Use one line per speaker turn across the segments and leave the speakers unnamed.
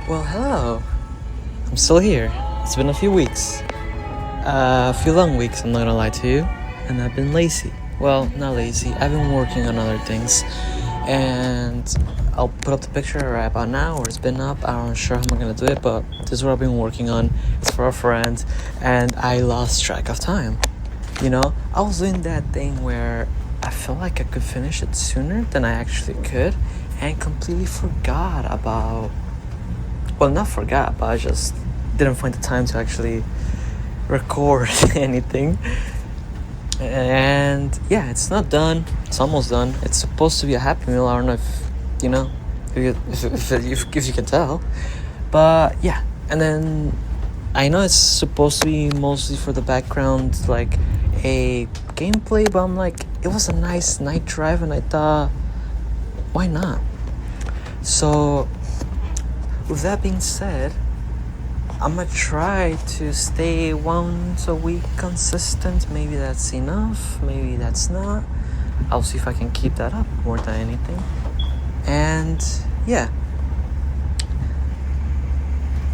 Well, hello. I'm still here. It's been a few weeks. A few long weeks, I'm not gonna lie to you. And I've been lazy. Well, not lazy. I've been working on other things. And I'll put up the picture right about now, or it's been up. I'm not sure how I'm gonna do it, but this is what I've been working on. It's for a friend, and I lost track of time. I was doing that thing where I felt like I could finish it sooner than I actually could, and completely forgot about. Well, not forgot, but I just didn't find the time to actually record anything. And yeah, it's not done. It's almost done. It's supposed to be a happy meal. I don't know if you can tell, but yeah. And then I know it's supposed to be mostly for the background, like a gameplay, but I'm like, it was a nice night drive, and I thought, why not? So with that being said, I'm gonna try to stay once a week consistent. Maybe that's enough, maybe that's not. I'll see if I can keep that up more than anything. And yeah,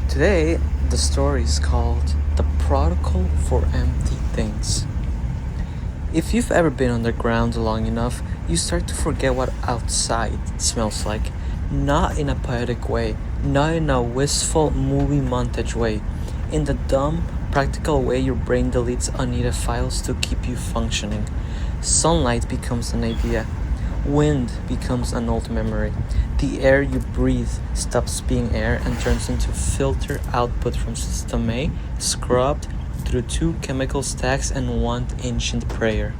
today the story is called The Protocol for Empty Things. If you've ever been underground long enough, you start to forget what outside smells like. Not in a poetic way, not in a wistful movie montage way. In the dumb, practical way your brain deletes unneeded files to keep you functioning. Sunlight becomes an idea. Wind becomes an old memory. The air you breathe stops being air and turns into filter output from System A, scrubbed through 2 chemical stacks and 1 ancient prayer.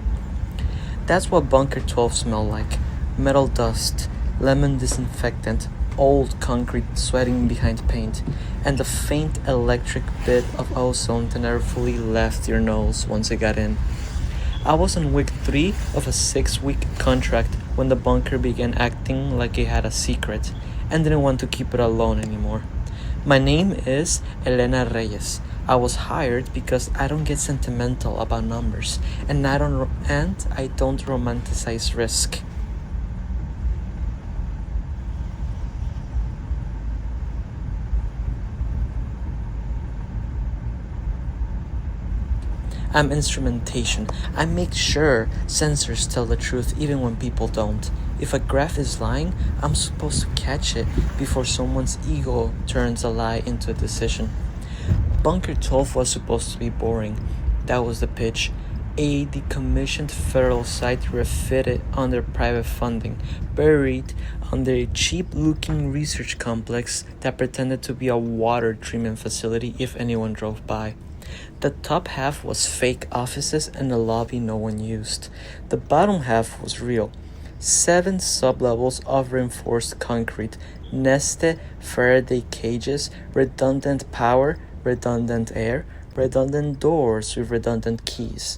That's what Bunker 12 smelled like. Metal dust, lemon disinfectant, old concrete sweating behind paint, and the faint electric bit of ozone that never fully left your nose once it got in. I was on week 3 of a 6-week contract when the bunker began acting like it had a secret and didn't want to keep it alone anymore. My name is Elena Reyes. I was hired because I don't get sentimental about numbers, and I don't romanticize risk. I'm instrumentation. I make sure sensors tell the truth even when people don't. If a graph is lying, I'm supposed to catch it before someone's ego turns a lie into a decision. Bunker 12 was supposed to be boring. That was the pitch. A decommissioned federal site refitted under private funding, buried under a cheap-looking research complex that pretended to be a water treatment facility if anyone drove by. The top half was fake offices and a lobby no one used. The bottom half was real. 7 sublevels of reinforced concrete, nested Faraday cages, redundant power, redundant air, redundant doors with redundant keys.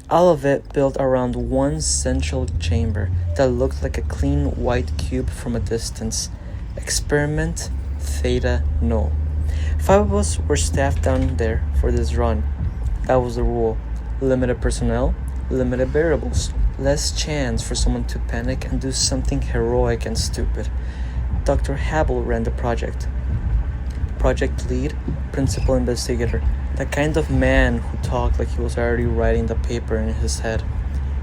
All of it built around one central chamber that looked like a clean white cube from a distance. Experiment Theta Null. 5 of us were staffed down there for this run. That was the rule. Limited personnel, limited variables, less chance for someone to panic and do something heroic and stupid. Dr. Habel ran the project. Project lead, principal investigator, the kind of man who talked like he was already writing the paper in his head.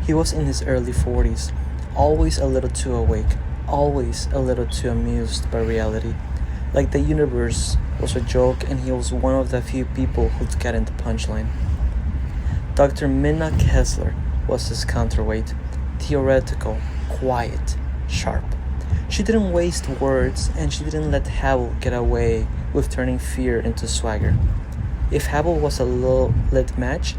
He was in his early 40s, always a little too awake, always a little too amused by reality. Like the universe was a joke and he was one of the few people who'd gotten the punchline. Dr. Minna Kessler was his counterweight, theoretical, quiet, sharp. She didn't waste words and she didn't let Habel get away with turning fear into swagger. If Habel was a low-lit match,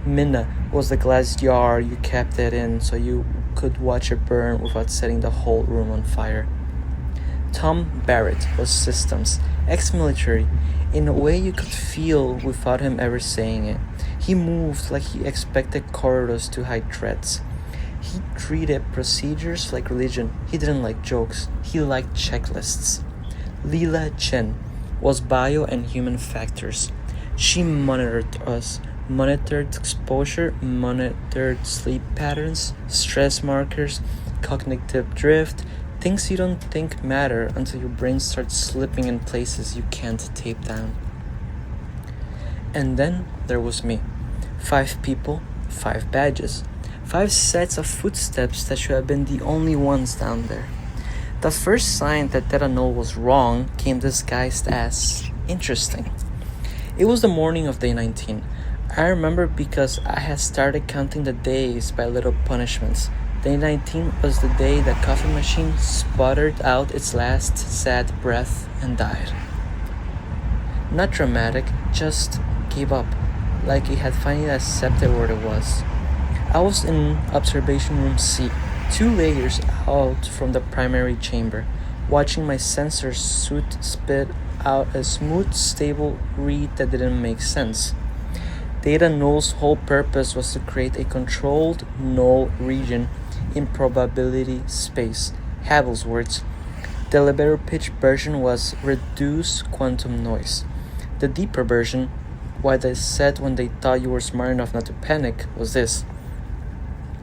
Minna was the glass jar you kept it in so you could watch it burn without setting the whole room on fire. Tom Barrett was systems, ex-military, in a way you could feel without him ever saying it. He moved like he expected corridors to hide threats. He treated procedures like religion. He didn't like jokes. He liked checklists. Leela Chen was bio and human factors. She monitored us, monitored exposure, monitored sleep patterns, stress markers, cognitive drift, Things you don't think matter until your brain starts slipping in places you can't tape down. And then there was me. 5 people, 5 badges. 5 sets of footsteps that should have been the only ones down there. The first sign that Theta Null was wrong came disguised as interesting. It was the morning of day 19. I remember because I had started counting the days by little punishments. Day 19 was the day the coffee machine sputtered out its last sad breath and died. Not dramatic, just gave up, like it had finally accepted what it was. I was in observation room C, 2 layers out from the primary chamber, watching my sensor suit spit out a smooth, stable read that didn't make sense. Theta Null's whole purpose was to create a controlled null region in probability space. Havel's words. The elevator pitch version was reduce quantum noise. The deeper version, what they said when they thought you were smart enough not to panic, was this.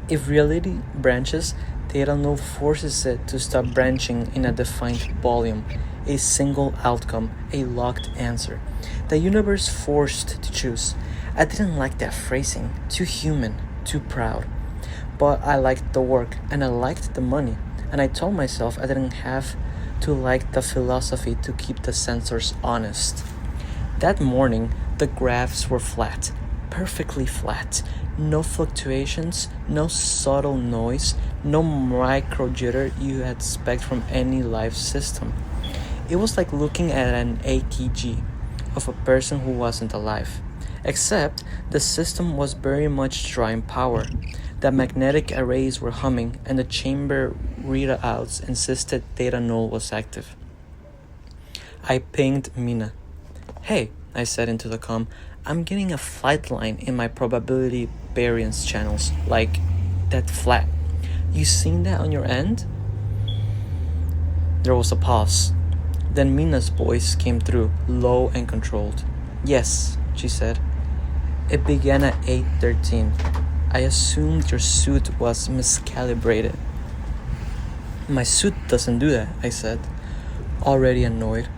If reality branches, Theta Null forces it to stop branching in a defined volume, a single outcome, a locked answer. The universe forced to choose. I didn't like that phrasing. Too human, too proud. But I liked the work, and I liked the money, and I told myself I didn't have to like the philosophy to keep the sensors honest. That morning, the graphs were flat, perfectly flat. No fluctuations, no subtle noise, no micro jitter you'd expect from any live system. It was like looking at an EKG of a person who wasn't alive. Except the system was very much drawing power. The magnetic arrays were humming, and the chamber readouts insisted Theta Null was active. I pinged Mina. Hey, I said into the comm, I'm getting a flight line in my probability variance channels, like that flat. You seen that on your end? There was a pause. Then Mina's voice came through, low and controlled. Yes, she said. It began at 8:13. I assumed your suit was miscalibrated. My suit doesn't do that, I said, already annoyed.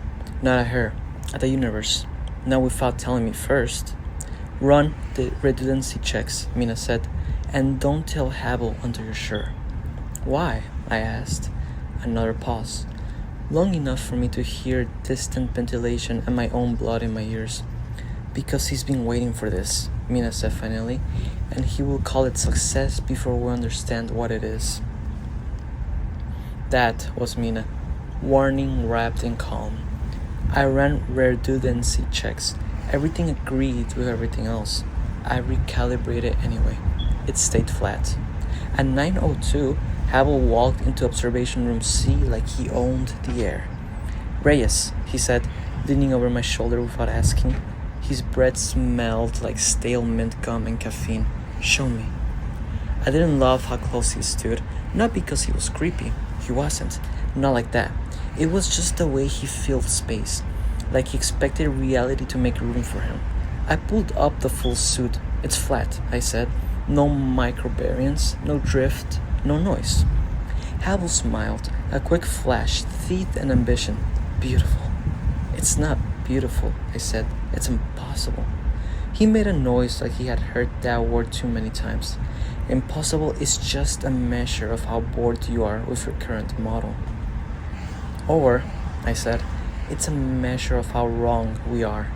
Not at her, at the universe. Not without telling me first. Run the redundancy checks, Mina said, and don't tell Havel until you're sure. Why? I asked. Another pause. Long enough for me to hear distant ventilation and my own blood in my ears. Because he's been waiting for this, Mina said finally, and he will call it success before we understand what it is. That was Mina, warning wrapped in calm. I ran redundancy checks. Everything agreed with everything else. I recalibrated anyway. It stayed flat. At 9:02, Havel walked into observation room C like he owned the air. Reyes, he said, leaning over my shoulder without asking. His breath smelled like stale mint gum and caffeine. Show me. I didn't love how close he stood, not because he was creepy. He wasn't. Not like that. It was just the way he filled space, like he expected reality to make room for him. I pulled up the full suit. It's flat, I said. No microvariance, no drift, no noise. Havel smiled, a quick flash, teeth and ambition. Beautiful. It's not beautiful, I said. It's impossible. He made a noise like he had heard that word too many times. Impossible is just a measure of how bored you are with your current model. Or, I said, it's a measure of how wrong we are.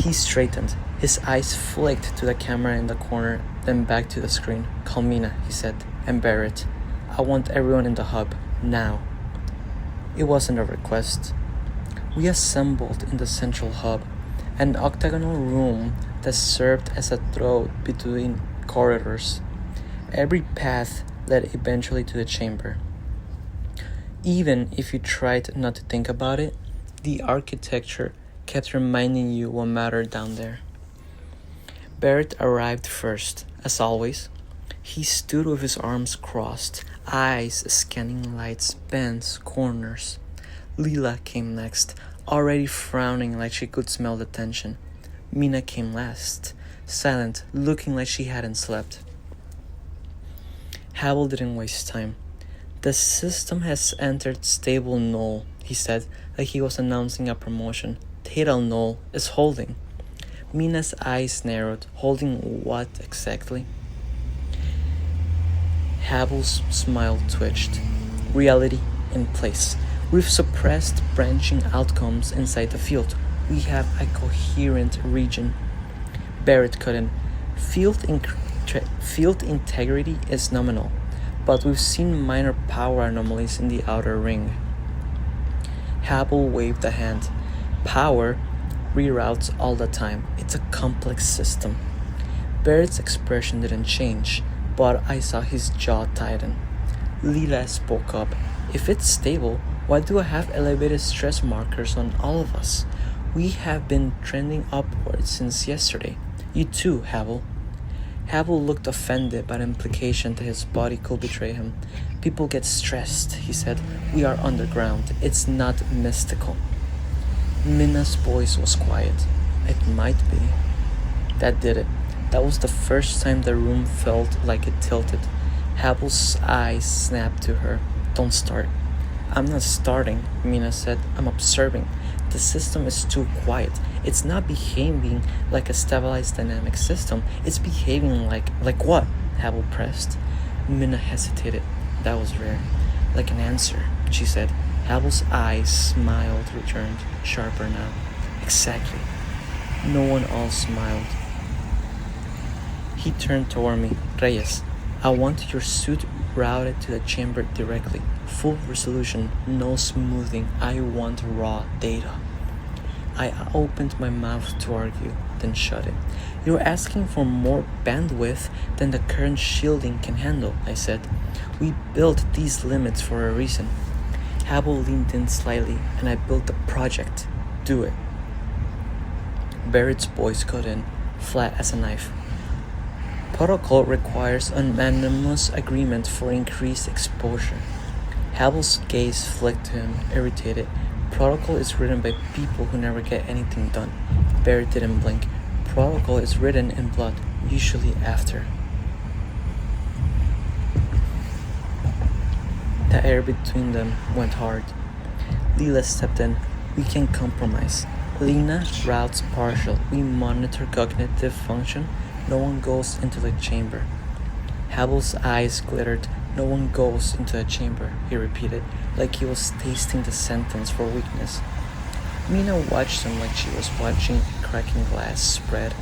He straightened. His eyes flicked to the camera in the corner, then back to the screen. Call Mina, he said, and bear it. I want everyone in the hub, now. It wasn't a request. We assembled in the central hub, an octagonal room that served as a throat between corridors. Every path led eventually to the chamber. Even if you tried not to think about it, the architecture kept reminding you what mattered down there. Barrett arrived first, as always. He stood with his arms crossed, eyes scanning lights, bends, corners. Leela came next, already frowning like she could smell the tension. Mina came last, silent, looking like she hadn't slept. Havel didn't waste time. The system has entered stable null, he said, like he was announcing a promotion. Theta null is holding. Mina's eyes narrowed. Holding what exactly? Havel's smile twitched. Reality in place. We've suppressed branching outcomes inside the field. We have a coherent region. Barrett couldn't. Field integrity is nominal, but we've seen minor power anomalies in the outer ring. Havel waved a hand. Power reroutes all the time. It's a complex system. Barrett's expression didn't change, but I saw his jaw tighten. Lila spoke up. If it's stable, why do I have elevated stress markers on all of us? We have been trending upwards since yesterday. You too, Havel. Havel looked offended by the implication that his body could betray him. People get stressed, he said. We are underground. It's not mystical. Minna's voice was quiet. It might be. That did it. That was the first time the room felt like it tilted. Havel's eyes snapped to her. Don't start. I'm not starting, Minna said. I'm observing. The system is too quiet. It's not behaving like a stabilized dynamic system. It's behaving like what? Havel pressed. Minna hesitated. That was rare. Like an answer, she said. Havel's eyes smiled, returned, sharper now. Exactly. No one else smiled. He turned toward me. Reyes, I want your suit routed to the chamber directly. Full resolution, no smoothing. I want raw data. I opened my mouth to argue, then shut it. You're asking for more bandwidth than the current shielding can handle, I said. We built these limits for a reason. Havel leaned in slightly, and I built the project. Do it. Barrett's voice cut in, flat as a knife. Protocol requires unanimous agreement for increased exposure. Havel's gaze flicked to him, irritated. Protocol is written by people who never get anything done. Barrett didn't blink. Protocol is written in blood, usually after. The air between them went hard. Lila stepped in. We can compromise. Lena routes partial. We monitor cognitive function. No one goes into the chamber. Havel's eyes glittered. No one goes into the chamber, he repeated, like he was tasting the sentence for weakness. Mina watched him like she was watching a cracking glass spread.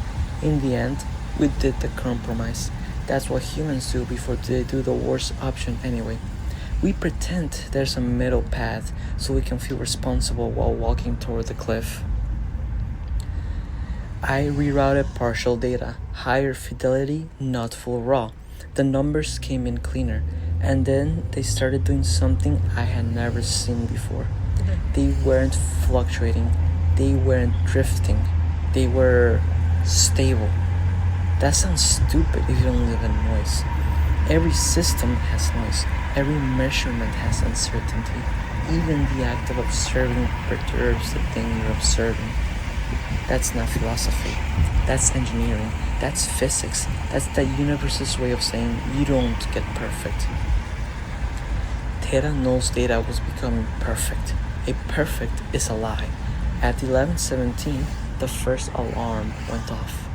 In the end, we did the compromise. That's what humans do before they do the worst option anyway. We pretend there's a middle path so we can feel responsible while walking toward the cliff. I rerouted partial data, higher fidelity, not full raw. The numbers came in cleaner, and then they started doing something I had never seen before. They weren't fluctuating, they weren't drifting, they were stable. That sounds stupid if you don't live in noise. Every system has noise, every measurement has uncertainty. Even the act of observing perturbs the thing you're observing. That's not philosophy, that's engineering, that's physics, that's the universe's way of saying you don't get perfect. Theta Null's data was becoming perfect. A perfect is a lie. At 11:17, the first alarm went off.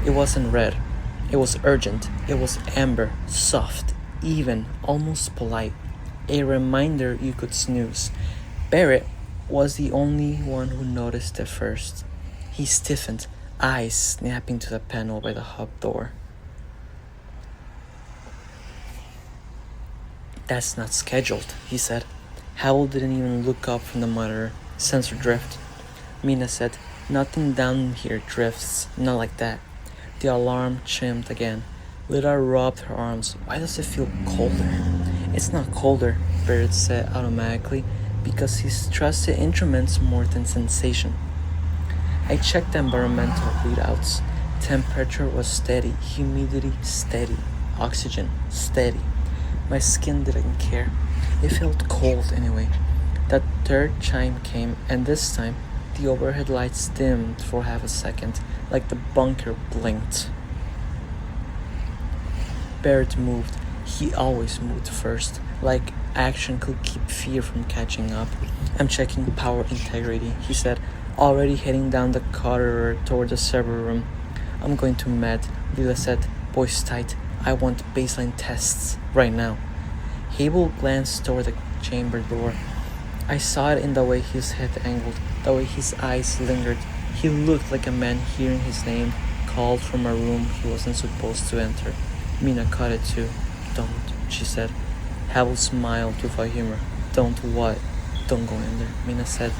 It wasn't red, it was urgent, it was amber, soft, even, almost polite. A reminder you could snooze. Barrett was the only one who noticed it first. He stiffened, eyes snapping to the panel by the hub door. That's not scheduled, he said. Havel didn't even look up from the monitor. Sensor drift. Mina said, nothing down here drifts, not like that. The alarm chimed again. Lida rubbed her arms. Why does it feel colder? It's not colder, Barrett said automatically, because he trusted instruments more than sensation. I checked the environmental readouts. Temperature was steady, humidity steady, oxygen steady. My skin didn't care. It felt cold anyway. That third chime came, and this time the overhead lights dimmed for half a second, like the bunker blinked. Barrett moved. He always moved first, like action could keep fear from catching up. I'm checking power integrity, he said, already heading down the corridor toward the server room. I'm going to med, Lila said, voice tight. I want baseline tests right now. Abel glanced toward the chamber door. I saw it in the way his head angled, the way his eyes lingered. He looked like a man hearing his name called from a room he wasn't supposed to enter. Mina caught it too. Don't, she said. Havel smiled without humor. Don't what? Don't go in there, Mina said.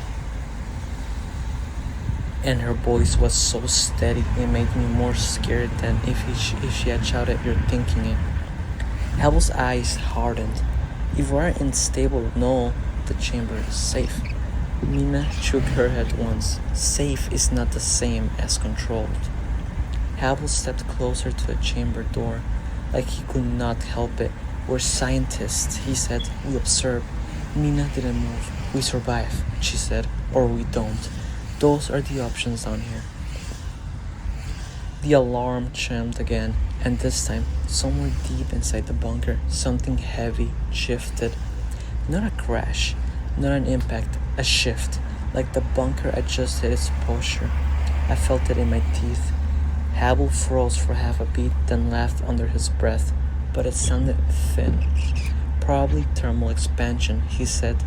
And her voice was so steady it made me more scared than if she had shouted, "You're thinking it." Havel's eyes hardened. If we're unstable, no, the chamber is safe. Mina shook her head once. Safe is not the same as controlled. Havel stepped closer to the chamber door, like he could not help it. We're scientists, he said. We observe. Mina didn't move. We survive, she said, or we don't. Those are the options down here. The alarm chimed again, and this time, somewhere deep inside the bunker, something heavy shifted. Not a crash, not an impact, a shift, like the bunker adjusted its posture. I felt it in my teeth. Havel froze for half a beat, then laughed under his breath, but it sounded thin. Probably thermal expansion, he said,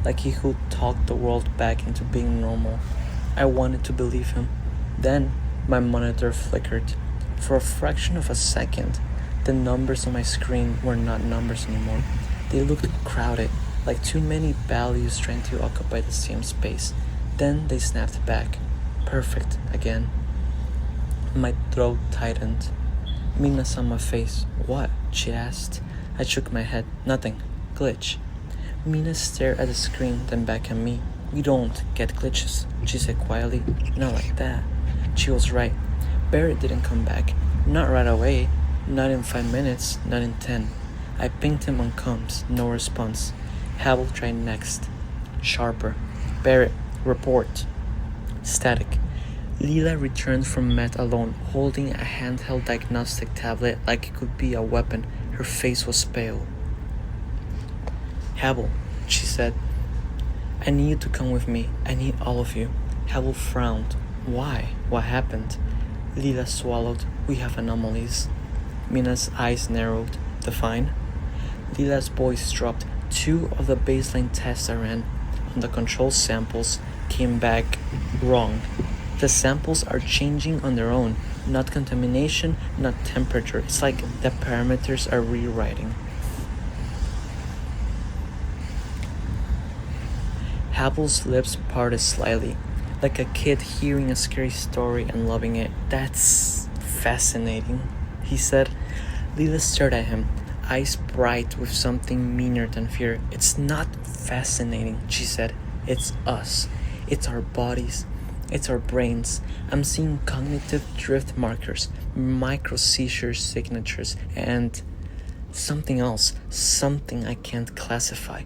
like he could talk the world back into being normal. I wanted to believe him. Then my monitor flickered. For a fraction of a second, the numbers on my screen were not numbers anymore. They looked crowded, like too many values trying to occupy the same space. Then they snapped back. Perfect again. My throat tightened. Mina saw my face. What? She asked. I shook my head. Nothing. Glitch. Mina stared at the screen, then back at me. We don't get glitches, she said quietly. Not like that. She was right. Barrett didn't come back. Not right away. Not in 5 minutes. Not in 10. I pinged him on comms. No response. Havel tried next. Sharper. Barrett, report. Static. Lila returned from Met alone, holding a handheld diagnostic tablet like it could be a weapon. Her face was pale. Havel, she said. I need you to come with me. I need all of you. Havel frowned. Why? What happened? Lila swallowed. We have anomalies. Mina's eyes narrowed. Define? Lila's voice dropped. 2 of the baseline tests I ran on the control samples came back wrong. The samples are changing on their own. Not contamination, not temperature. It's like the parameters are rewriting. Havel's lips parted slightly, like a kid hearing a scary story and loving it. That's fascinating, he said. Lila stared at him, eyes bright with something meaner than fear. It's not fascinating, she said. It's us. It's our bodies. It's our brains. I'm seeing cognitive drift markers, micro seizure signatures, and something else, something I can't classify.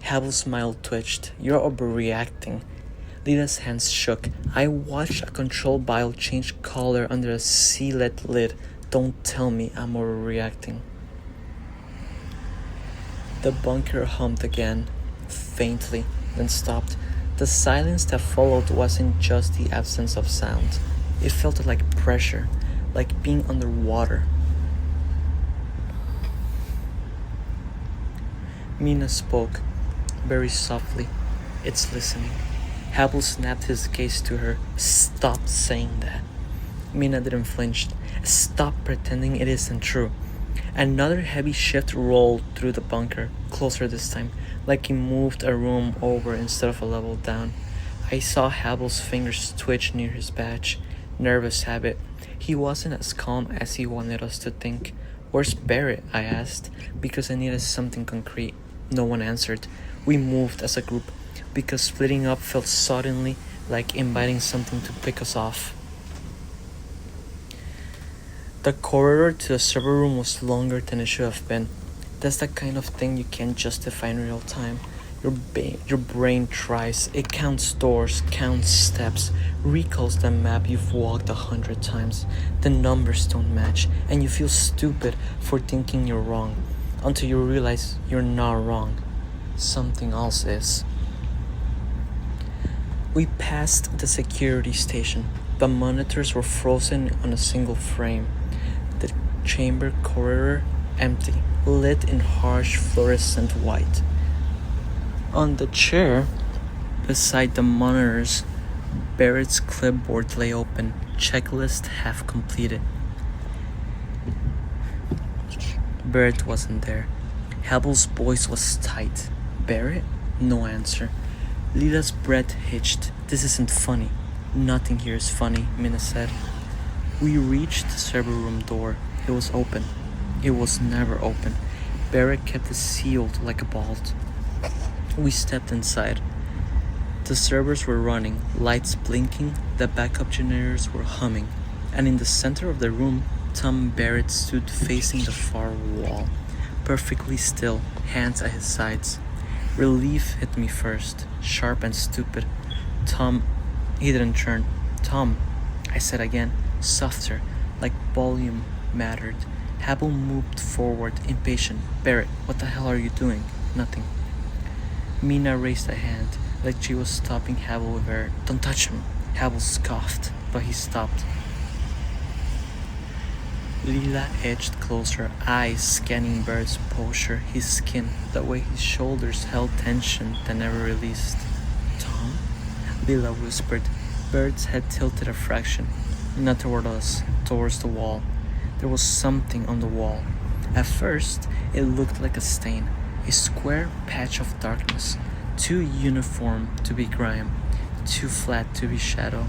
Havel's smile twitched. You're overreacting. Lila's hands shook. I watched a control vial change color under a sealed lid. Don't tell me I'm overreacting. The bunker hummed again, faintly, then stopped. The silence that followed wasn't just the absence of sound. It felt like pressure, like being underwater. Mina spoke, very softly. It's listening. Havel snapped his gaze to her. Stop saying that. Mina didn't flinch. Stop pretending it isn't true. Another heavy shift rolled through the bunker, closer this time, like he moved a room over instead of a level down. I saw Havel's fingers twitch near his badge. Nervous habit. He wasn't as calm as he wanted us to think. Where's Barrett? I asked, because I needed something concrete. No one answered. We moved as a group, because splitting up felt suddenly like inviting something to pick us off. The corridor to the server room was longer than it should have been. That's the kind of thing you can't justify in real time. Your brain tries. It counts doors, counts steps, recalls the map you've walked 100 times. The numbers don't match, and you feel stupid for thinking you're wrong. until you realize you're not wrong. Something else is. We passed the security station. The monitors were frozen on a single frame. The chamber corridor empty, lit in harsh fluorescent white. On the chair beside the monitors, Barrett's clipboard lay open, checklist half completed. Barrett wasn't there. Havel's voice was tight. Barrett? No answer. Lila's breath hitched. This isn't funny. Nothing here is funny, Mina said. We reached the server room door. It was open. It was never open. Barrett kept it sealed like a vault. We stepped inside. The servers were running, lights blinking, the backup generators were humming, and in the center of the room, Tom Barrett stood facing the far wall, perfectly still, hands at his sides. Relief hit me first, sharp and stupid. Tom, he didn't turn. Tom, I said again, softer, like volume mattered. Havel moved forward, impatient. Barrett, what the hell are you doing? Nothing. Mina raised a hand, like she was stopping Havel with her. Don't touch him. Havel scoffed, but he stopped. Lila edged closer, eyes scanning Barrett's posture, his skin, the way his shoulders held tension that never released. Tom? Lila whispered. Barrett's head tilted a fraction, not toward us, towards the wall. There was something on the wall. At first, it looked like a stain, a square patch of darkness, too uniform to be grime, too flat to be shadow.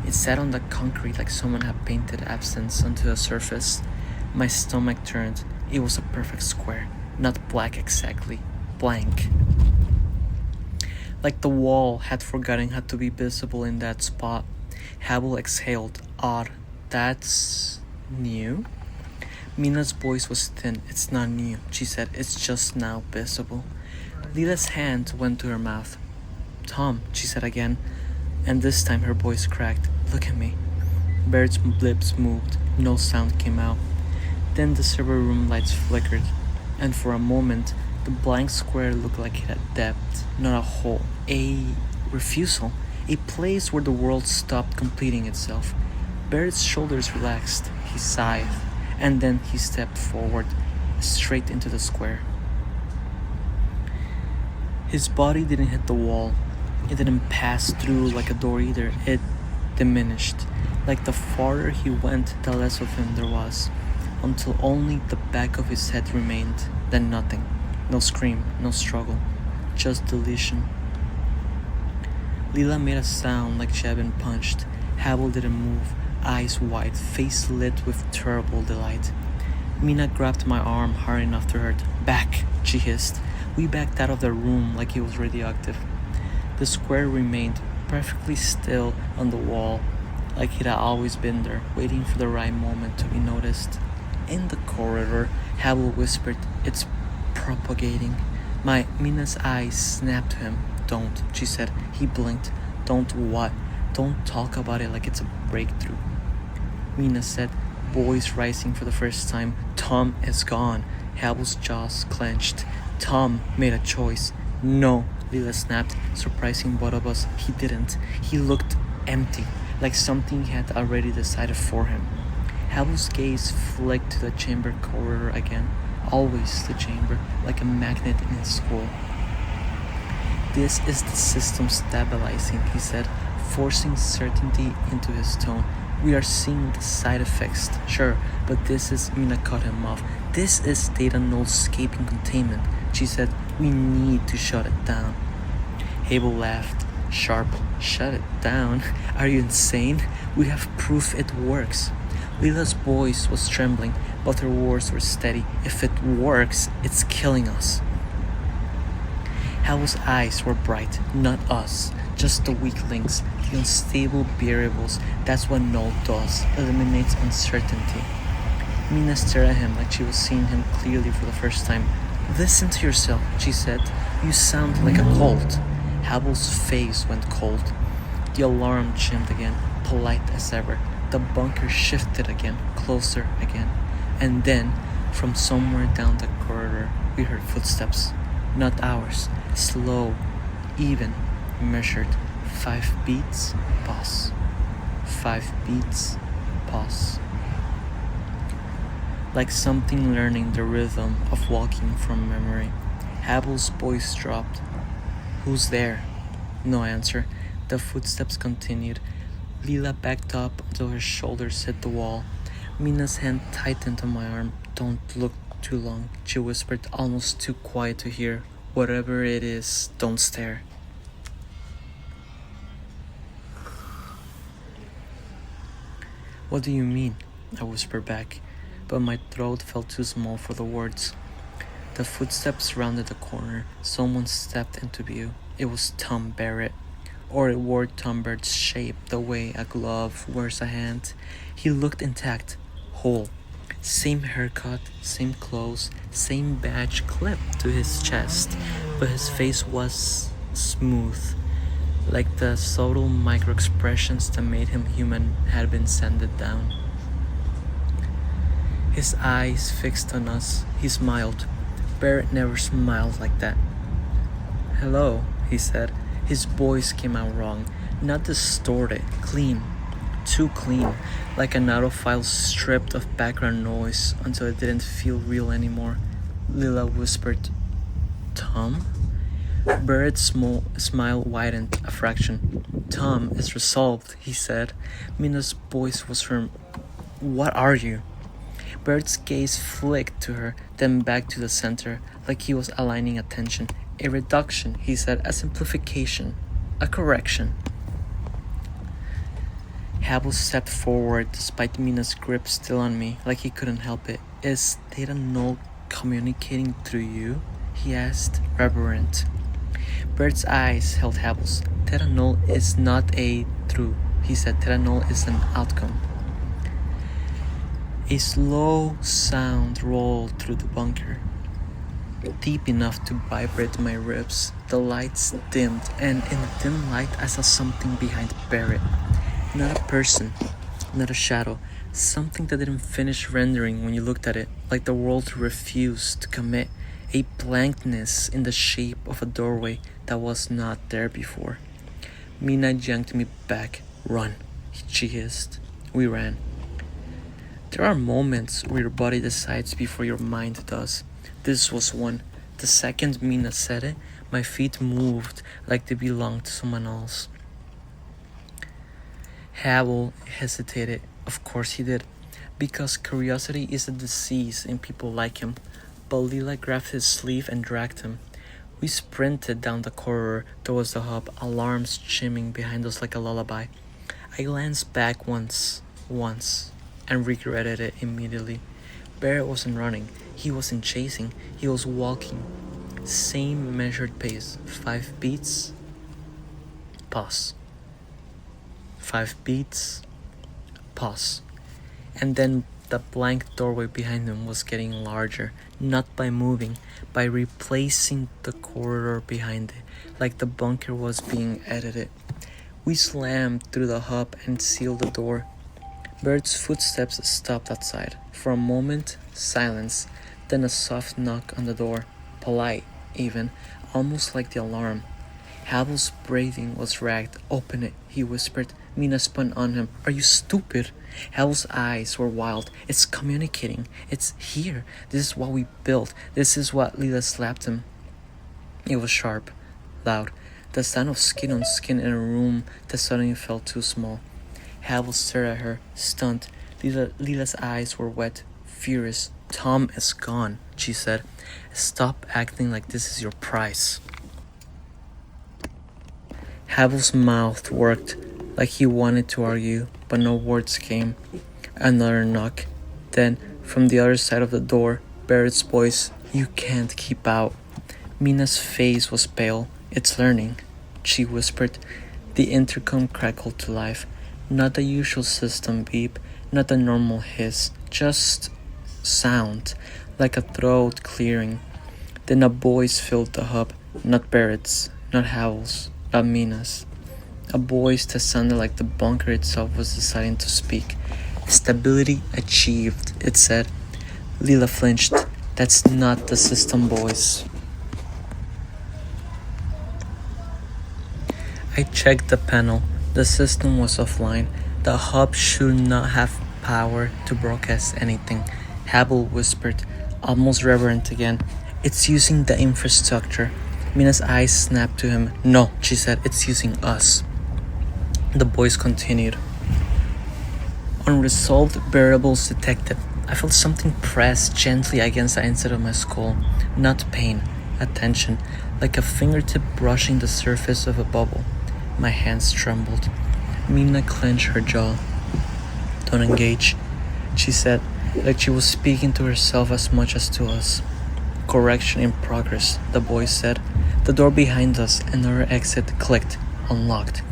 It sat on the concrete like someone had painted absence onto the surface. My stomach turned. It was a perfect square, not black exactly, blank. Like the wall had forgotten how to be visible in that spot. Havel exhaled. Odd. That's new? Mina's voice was thin. It's not new, she said. It's just now visible. Lila's hand went to her mouth. Tom, she said again, and this time her voice cracked. Look at me. Barrett's lips moved. No sound came out. Then the server room lights flickered, and for a moment, the blank square looked like it had depth, not a hole. A refusal. A place where the world stopped completing itself. Barrett's shoulders relaxed. He sighed, and then he stepped forward, straight into the square. His body didn't hit the wall. It didn't pass through like a door either. It diminished. Like the farther he went, the less of him there was, until only the back of his head remained, then nothing. No scream, no struggle, just deletion. Lila made a sound like she had been punched. Havel didn't move, eyes wide, face lit with terrible delight. Mina grabbed my arm hard enough to hurt. Back, she hissed. We backed out of the room like it was radioactive. The square remained perfectly still on the wall, like it had always been there, waiting for the right moment to be noticed. In the corridor, Havel whispered, It's propagating. Mina's eyes snapped to him. Don't, she said. He blinked. Don't what? Don't talk about it like it's a breakthrough. Mina said, voice rising for the first time. Tom is gone. Havel's jaws clenched. Tom made a choice. No, Lila snapped, surprising both of us. He didn't. He looked empty, like something had already decided for him. Havel's gaze flicked to the chamber corridor again. Always the chamber, like a magnet in his skull. This is the system stabilizing, he said, forcing certainty into his tone. We are seeing the side effects, sure, but this is, Mina cut him off. This is data node escaping containment, she said. We need to shut it down. Havel laughed, sharp. Shut it down? Are you insane? We have proof it works. Lila's voice was trembling, but her words were steady. If it works, it's killing us. Havel's eyes were bright, not us, just the weak links, the unstable variables. That's what null does, eliminates uncertainty. Mina stared at him like she was seeing him clearly for the first time. Listen to yourself, she said. You sound like a colt. Havel's face went cold. The alarm chimed again, polite as ever. The bunker shifted again, closer again. And then, From somewhere down the corridor, we heard footsteps. Not ours. Slow, even, measured. 5 beats, pause. 5 beats, pause. Like something learning the rhythm of walking from memory. Havel's voice dropped. Who's there? No answer. The footsteps continued. Lila backed up until her shoulders hit the wall. Mina's hand tightened on my arm. Don't look too long, she whispered, almost too quiet to hear. Whatever it is, don't stare. What do you mean? I whispered back, but my throat felt too small for the words. The footsteps rounded the corner. Someone stepped into view. It was Tom Barrett. Or it wore Tom Barrett's shape the way a glove wears a hand. He looked intact, whole. Same haircut, same clothes, same badge clipped to his chest, but his face was smooth, like the subtle micro-expressions that made him human had been sanded down. His eyes fixed on us, he smiled. Barrett never smiled like that. Hello, he said. His voice came out wrong, not distorted, clean. Too clean, like an audio file stripped of background noise until it didn't feel real anymore. Lila whispered, Tom? Barrett's smile widened a fraction. Tom is resolved, he said. Mina's voice was firm. What are you? Barrett's gaze flicked to her, then back to the center, like he was aligning attention. A reduction, he said, a simplification, a correction. Havel stepped forward despite Mina's grip still on me, like he couldn't help it. Is Theta Null communicating through you? He asked, reverent. Barrett's eyes held Havel's. Theta Null is not a through, he said. Theta Null is an outcome. A slow sound rolled through the bunker, deep enough to vibrate my ribs. The lights dimmed, and in the dim light I saw something behind Barrett. Not a person, not a shadow, something that didn't finish rendering when you looked at it, like the world refused to commit, a blankness in the shape of a doorway that was not there before. Mina yanked me back. Run, she hissed. We ran. There are moments where your body decides before your mind does. This was one. The second Mina said it, my feet moved like they belonged to someone else. Havel hesitated. Of course he did, because curiosity is a disease in people like him. But Lila grabbed his sleeve and dragged him. We sprinted down the corridor towards the hub, alarms chiming behind us like a lullaby. I glanced back once, and regretted it immediately. Barrett wasn't running, he wasn't chasing, he was walking. Same measured pace, 5 beats, pause. 5 beats, pause. And then the blank doorway behind him was getting larger, not by moving, by replacing the corridor behind it, like the bunker was being edited. We slammed through the hub and sealed the door. Barrett's footsteps stopped outside. For a moment, silence, then a soft knock on the door, polite even, almost like the alarm. Havel's breathing was ragged. Open it, he whispered. Mina spun on him. Are you stupid? Havel's eyes were wild. It's communicating. It's here. This is what we built. This is what Lila slapped him. It was sharp, loud. The sound of skin on skin in a room that suddenly felt too small. Havel stared at her, stunned. Lila's eyes were wet, furious. Tom is gone, she said. Stop acting like this is your prize. Havel's mouth worked like he wanted to argue, but no words came. Another knock. Then, from the other side of the door, Barrett's voice, You can't keep out. Mina's face was pale. It's learning, she whispered. The intercom crackled to life. Not the usual system beep, not the normal hiss, just sound, like a throat clearing. Then a voice filled the hub, not Barrett's, not Havel's, not Mina's. A voice that sounded like the bunker itself was deciding to speak. Stability achieved, it said. Lila flinched. That's not the system, boys. I checked the panel. The system was offline. The hub should not have power to broadcast anything. Hable whispered, almost reverent again. It's using the infrastructure. Mina's eyes snapped to him. No, she said, it's using us. The boys continued. Unresolved variables detected. I felt something press gently against the inside of my skull. Not pain, attention, like a fingertip brushing the surface of a bubble. My hands trembled. Mina clenched her jaw. Don't engage, she said, like she was speaking to herself as much as to us. Correction in progress, the boy said. The door behind us, another exit, clicked, unlocked.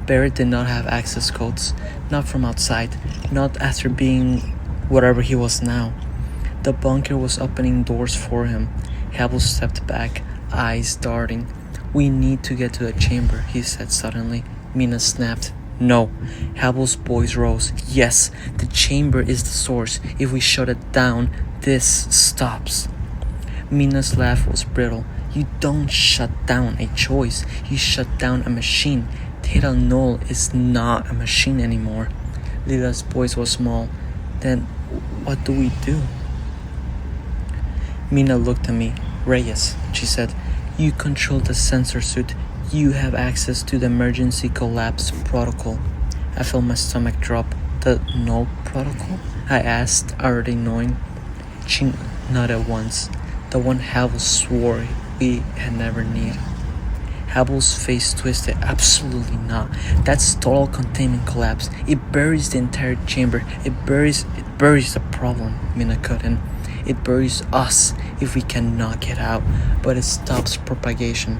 Barrett did not have access codes, not from outside, not after being whatever he was now. The bunker was opening doors for him. Hable stepped back, eyes darting. We need to get to the chamber, he said suddenly. Mina snapped. No. Hable's voice rose. Yes, the chamber is the source. If we shut it down, this stops. Mina's laugh was brittle. You don't shut down a choice. You shut down a machine. Theta Null is not a machine anymore. Lila's voice was small. Then, what do we do? Mina looked at me. Reyes, she said. You control the sensor suit. You have access to the emergency collapse protocol. I felt my stomach drop. The null protocol? I asked, already knowing. She nodded once. The one Hable swore we had never needed. Hable's face twisted. Absolutely not. That's total containment collapse. It buries the entire chamber. It buries the problem, Mina cut in. It buries us if we cannot get out, but it stops propagation.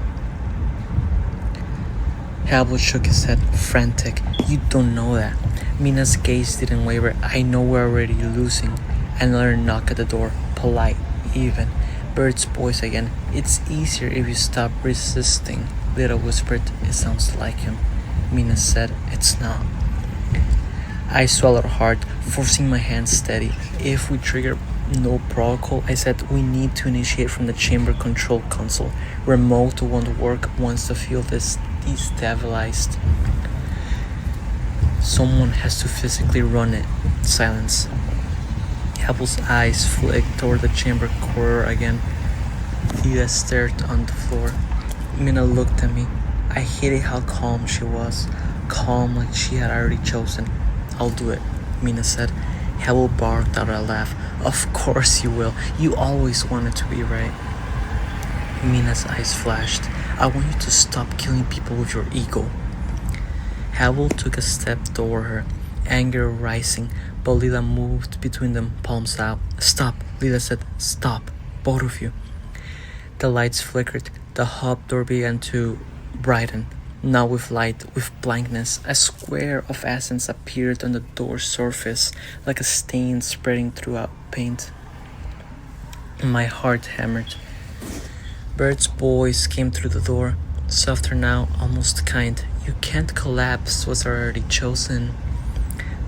Hable shook his head, frantic. You don't know that. Mina's gaze didn't waver. I know we're already losing. Another knock at the door, polite, even. Bert's voice again. It's easier if you stop resisting. Lita whispered. It sounds like him. Mina said, it's not. I swallowed hard, forcing my hands steady. If we trigger no protocol, I said, we need to initiate from the chamber control console. Remote won't work once the field is destabilized. Someone has to physically run it. Silence. Hable's eyes flicked toward the chamber corridor again. Thea stared on the floor. Mina looked at me. I hated how calm she was. Calm like she had already chosen. I'll do it, Mina said. Hable barked out a laugh. Of course you will. You always wanted to be right. Mina's eyes flashed. I want you to stop killing people with your ego. Hable took a step toward her, anger rising, but Lila moved between them, palms out. Stop, Lila said. Stop, both of you. The lights flickered. The hub door began to brighten. Now with light, with blankness, a square of essence appeared on the door's surface, like a stain spreading throughout paint. My heart hammered. Bert's voice came through the door, softer now, almost kind. You can't collapse what's already chosen.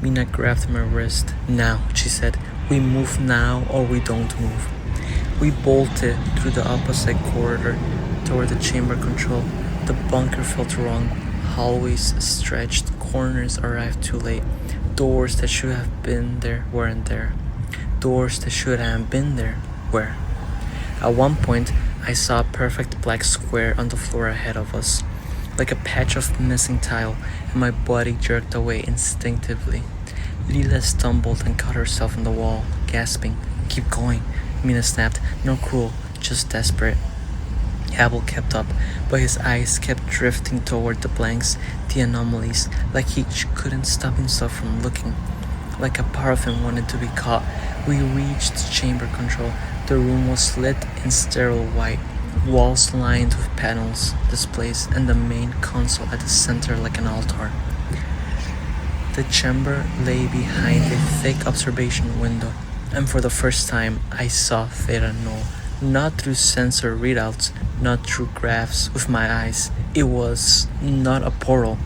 Mina grabbed my wrist. Now, she said, we move now or we don't move. We bolted through the opposite corridor toward the chamber control. The bunker felt wrong. Hallways stretched, corners arrived too late. Doors that should have been there weren't there. Doors that should have been there were. At one point, I saw a perfect black square on the floor ahead of us, like a patch of missing tile, and my body jerked away instinctively. Lila stumbled and caught herself on the wall, gasping. Keep going, Mina snapped. No cruel, just desperate. Hable kept up, but his eyes kept drifting toward the blanks, the anomalies, like he couldn't stop himself from looking. Like a part of him wanted to be caught. We reached chamber control. The room was lit in sterile white, walls lined with panels, displays, and the main console at the center like an altar. The chamber lay behind a thick observation window, and for the first time I saw Theta Null. Not through sensor readouts, not through graphs with my eyes. It was not a portal,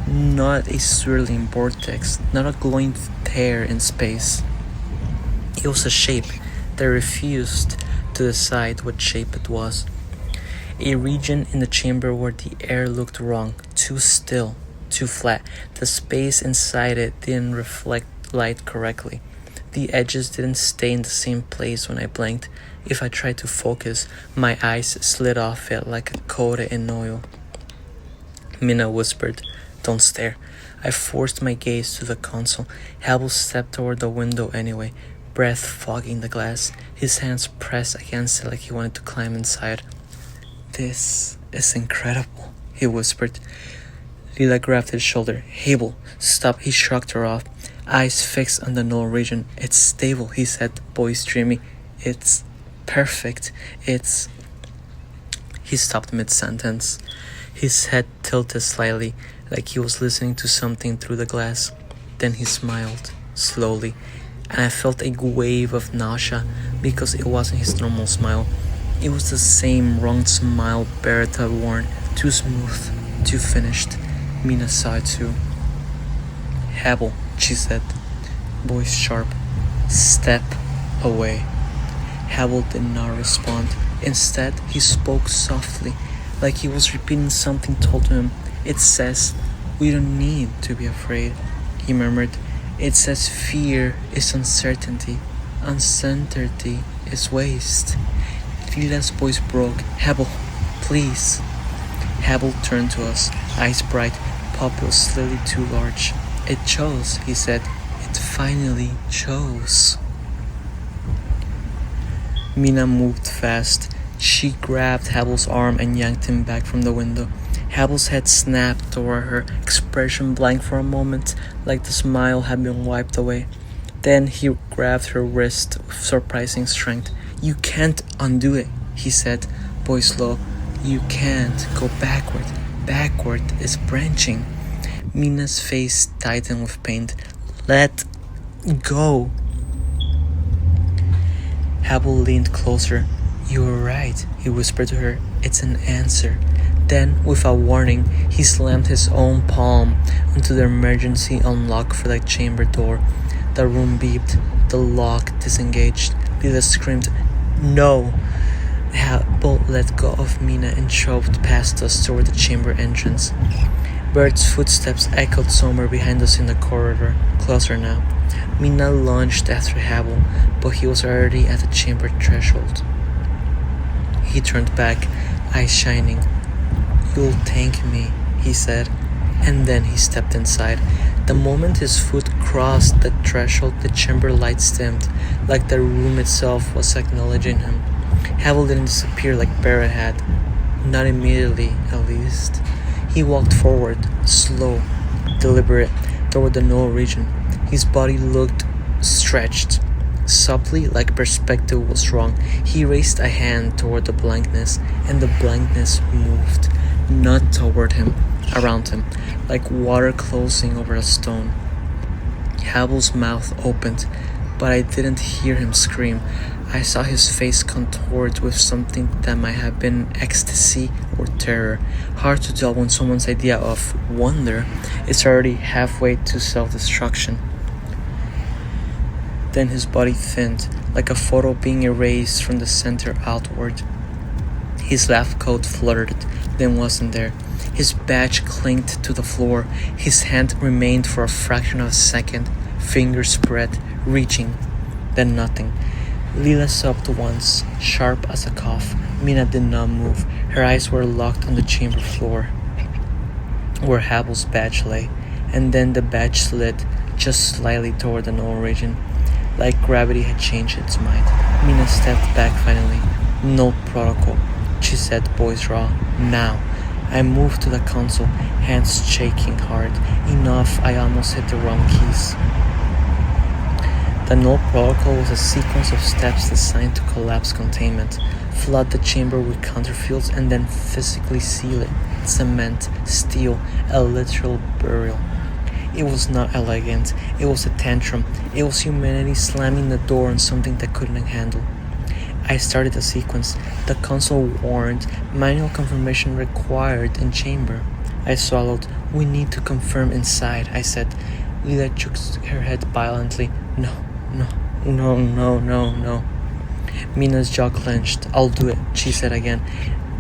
not a swirling vortex, not a glowing tear in space. It was a shape but I refused to decide what shape it was. A region in the chamber where the air looked wrong, too still, too flat. The space inside it didn't reflect light correctly. The edges didn't stay in the same place when I blinked. If I tried to focus, my eyes slid off it like a coated in oil. Mina whispered, "Don't stare." I forced my gaze to the console. Hal stepped toward the window anyway, breath fogging the glass. His hands pressed against it like he wanted to climb inside. "This is incredible," he whispered. Lila grabbed his shoulder. "Abel, stop." He shrugged her off, eyes fixed on the null region. "It's stable," he said, voice dreamy. "It's perfect. It's..." He stopped mid-sentence. His head tilted slightly, like he was listening to something through the glass. Then he smiled, slowly, and I felt a wave of nausea because it wasn't his normal smile. It was the same wrong smile Barrett had worn, too smooth, too finished. Mina saw it too. "Habel," she said, voice sharp. "Step away." Habel did not respond. Instead, he spoke softly, like he was repeating something told to him. "It says, we don't need to be afraid," he murmured. "It says fear is uncertainty. Uncertainty is waste." Lila's voice broke. "Habel, please." Habel turned to us, eyes bright, pupils slightly too large. "It chose," he said. "It finally chose." Mina moved fast. She grabbed Habel's arm and yanked him back from the window. Habel's head snapped toward her, expression blank for a moment, like the smile had been wiped away. Then he grabbed her wrist with surprising strength. "You can't undo it," he said, voice low. "You can't go backward. Backward is branching." Mina's face tightened with pain. "Let go." Habel leaned closer. "You were right," he whispered to her. "It's an answer." Then, without warning, he slammed his own palm onto the emergency unlock for the chamber door. The room beeped. The lock disengaged. Lila screamed, "No!" Habel let go of Mina and shoved past us toward the chamber entrance. Bert's footsteps echoed somewhere behind us in the corridor, closer now. Mina lunged after Habel, but he was already at the chamber threshold. He turned back, eyes shining. "You'll thank me," he said, and then he stepped inside. The moment his foot crossed the threshold, the chamber lights dimmed, like the room itself was acknowledging him. Habel didn't disappear like Barrett had. Not immediately, at least. He walked forward, slow, deliberate, toward the null region. His body looked stretched. Subtly, like perspective was wrong, he raised a hand toward the blankness, and the blankness moved. Not toward him, around him, like water closing over a stone. Habel's mouth opened, but I didn't hear him scream. I saw his face contoured with something that might have been ecstasy or terror. Hard to tell when someone's idea of wonder is already halfway to self-destruction. Then his body thinned, like a photo being erased from the center outward. His lab coat fluttered, then wasn't there. His badge clinked to the floor. His hand remained for a fraction of a second, fingers spread, reaching, then nothing. Lila sobbed once, sharp as a cough. Mina did not move. Her eyes were locked on the chamber floor, where Habel's badge lay, and then the badge slid, just slightly toward the null region, like gravity had changed its mind. Mina stepped back finally. "No protocol," she said, voice raw. "Now." I moved to the console, hands shaking hard, enough I almost hit the wrong keys. The null protocol was a sequence of steps designed to collapse containment, flood the chamber with counterfields, and then physically seal it. Cement, steel, a literal burial. It was not elegant, it was a tantrum. It was humanity slamming the door on something that couldn't handle. I started the sequence. The console warned, manual confirmation required in chamber. I swallowed. "We need to confirm inside," I said. Lila shook her head violently. No. Mina's jaw clenched. "I'll do it," she said again.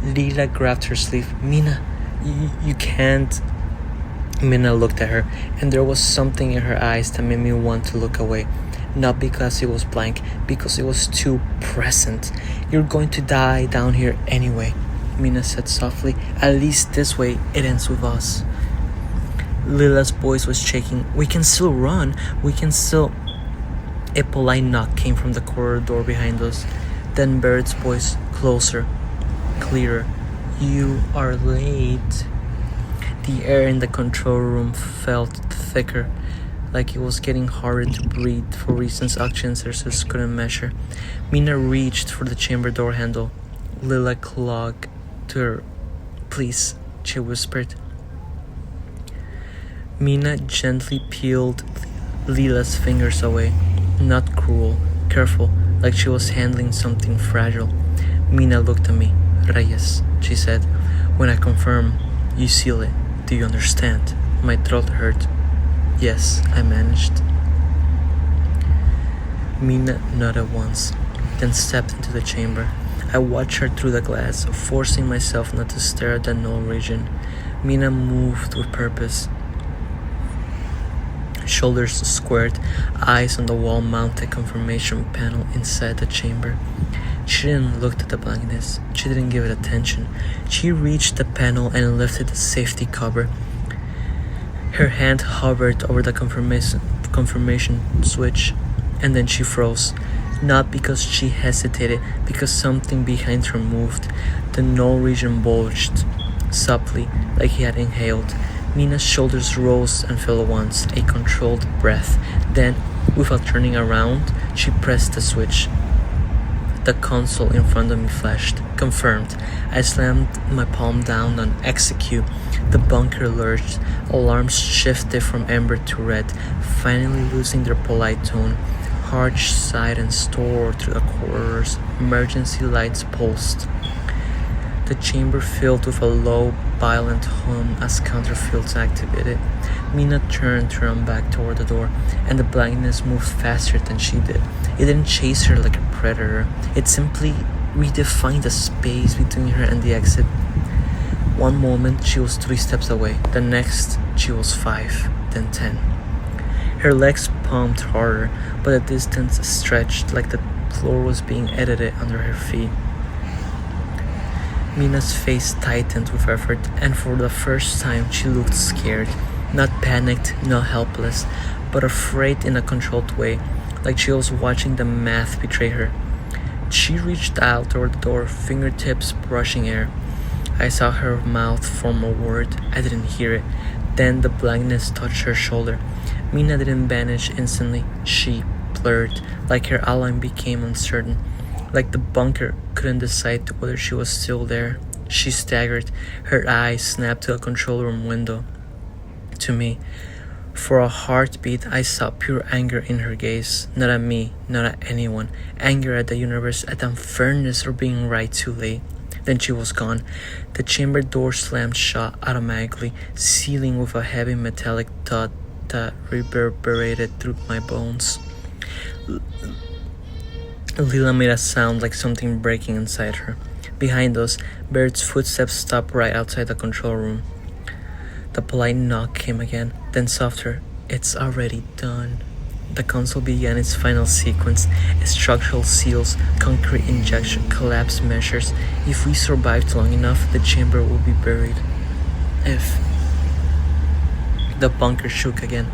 Lila grabbed her sleeve. "Mina, you can't." Mina looked at her, and there was something in her eyes that made me want to look away. Not because it was blank, because it was too present. "You're going to die down here anyway," Mina said softly. "At least this way it ends with us." Lila's voice was shaking. "We can still run. We can still..." A polite knock came from the corridor behind us. Then Barrett's voice, closer, clearer. "You are late." The air in the control room felt thicker, like it was getting harder to breathe for reasons oxygen sensors couldn't measure. Mina reached for the chamber door handle. Lila clung to her. "Please," she whispered. Mina gently peeled Lila's fingers away. Not cruel, careful, like she was handling something fragile. Mina looked at me. "Reyes," she said. "When I confirm, you seal it. Do you understand?" My throat hurt. "Yes," I managed. Mina nodded once, then stepped into the chamber. I watched her through the glass, forcing myself not to stare at the null region. Mina moved with purpose. Shoulders squared, eyes on the wall-mounted confirmation panel inside the chamber. She didn't look at the blankness. She didn't give it attention. She reached the panel and lifted the safety cover. Her hand hovered over the confirmation switch, and then she froze. Not because she hesitated, because something behind her moved. The null region bulged, subtly, like he had inhaled. Mina's shoulders rose and fell once, a controlled breath. Then, without turning around, she pressed the switch. The console in front of me flashed. Confirmed. I slammed my palm down on execute. The bunker lurched. Alarms shifted from amber to red, finally losing their polite tone. Harsh sirens tore through the corridors. Emergency lights pulsed. The chamber filled with a low, violent hum as counterfields activated. Mina turned to run back toward the door, and the blankness moved faster than she did. It didn't chase her like a predator. It simply redefined the space between her and the exit. One moment, she was 3 steps away. The next, she was 5, then 10. Her legs pumped harder, but the distance stretched like the floor was being edited under her feet. Mina's face tightened with effort, and for the first time she looked scared. Not panicked, not helpless, but afraid in a controlled way, like she was watching the math betray her. She reached out toward the door, fingertips brushing air. I saw her mouth form a word. I didn't hear it. Then the blankness touched her shoulder. Mina didn't vanish instantly. She blurred, like her outline became uncertain. Like the bunker couldn't decide whether she was still there. She staggered. Her eyes snapped to a control room window. To me. For a heartbeat, I saw pure anger in her gaze. Not at me, not at anyone. Anger at the universe, at the unfairness of being right too late. Then she was gone. The chamber door slammed shut automatically, sealing with a heavy metallic thud that reverberated through my bones. Lila made a sound like something breaking inside her. Behind us, Barrett's footsteps stopped right outside the control room. The polite knock came again, then softer. "It's already done." The console began its final sequence. Structural seals, concrete injection, collapse measures. If we survived long enough, the chamber will be buried. If... The bunker shook again.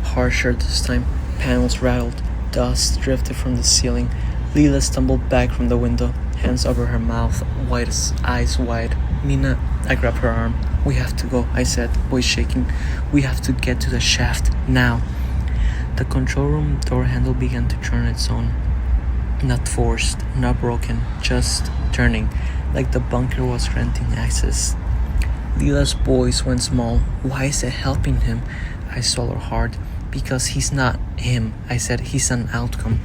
Harsher this time. Panels rattled. Dust drifted from the ceiling. Lila stumbled back from the window, hands over her mouth, eyes wide. "Mina," I grabbed her arm. "We have to go," I said, voice shaking. "We have to get to the shaft, now." The control room door handle began to turn its own. Not forced, not broken, just turning, like the bunker was granting access. Lila's voice went small. "Why is it helping him?" I swallowed hard. "Because he's not him," I said. "He's an outcome."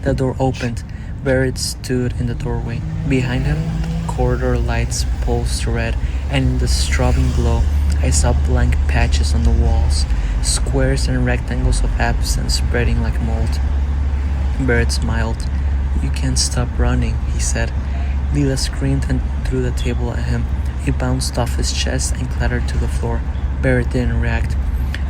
The door opened. Barrett stood in the doorway. Behind him, the corridor lights pulsed red, and in the strobing glow, I saw blank patches on the walls, squares and rectangles of absence spreading like mold. Barrett smiled. "You can't stop running," he said. Lila screamed and threw the table at him. It bounced off his chest and clattered to the floor. Barrett didn't react.